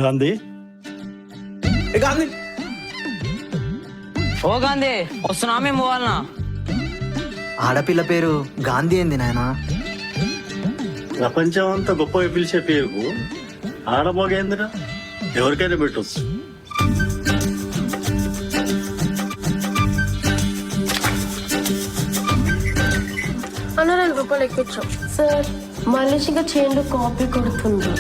గాంధీ గాంధీ ఓ గాంధీ వస్తున్నా మేము పోవాలనా? ఆడపిల్ల పేరు గాంధీ ఏంది నాయనా? ప్రపంచం అంతా గొప్పగా పిలిచే పేరు ఆడమోగేందిరా, ఎవరికైనా పెట్టొచ్చు. అన్న 2 రూపాయలు ఎక్కించాం సార్. మలేషిగా చైన్లో కాపీ కొడుతుండ్రు.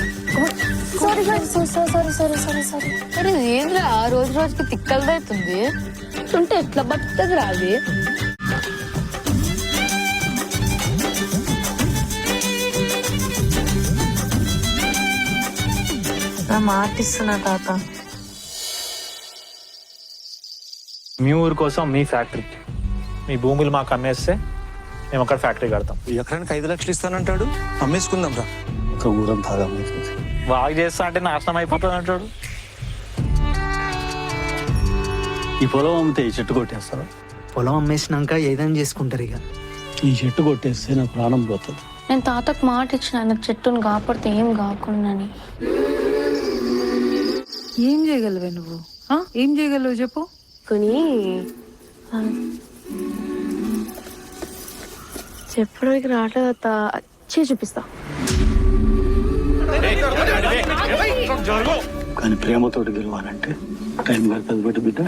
Sorry sorry sorry sorry sorry sorry. అరే ఏంద్రా రోజు రోజుకి తిక్కలదవుతుంది. ఉంటే ఎట్లా బతుకుతుంది రాది? నా మాట ఇస్తున్నా తాత. మీ ఊరు కోసం మీ ఫ్యాక్టరీ, మీ భూములు మాకు అమ్మేస్తే మేము అక్కడ ఫ్యాక్టరీ కడతాం. ఎకరానికి 5 లక్షలు ఇస్తానంటాడు, అమ్మేసుకుందాం రా. ఒక ఊరంతా ఆగమైపోతుంది. బాగా చేస్తా అంటే నాశనం అయిపోతుంది అంటాడు. ఈ పొలం అమ్మితే ఈ చెట్టు కొట్టేస్తారు. పొలం అమ్మేసినాక ఏదైనా చేసుకుంటారు ఇక. ఈ చెట్టు కొట్టేస్తే నా ప్రాణం పోతుంది. నేను తాతకు మాట ఇచ్చిన ఆయన చెట్టును కాపాడితే ఏం కాకుండాని. ఏం చేయగలవే నువ్వు? ఏం చేయగలవు చెప్పు. కొని చెప్పడానికి రావట్లేదు అత్త. చూపిస్తా. కానీ ప్రేమతోటి గెలవాలంటే టైం పడుతుంది బట్టి బిడ్డ.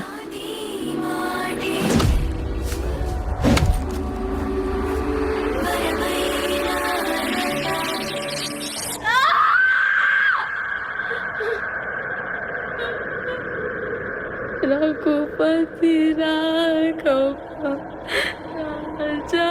రఘుపతి రాఘవ రాజా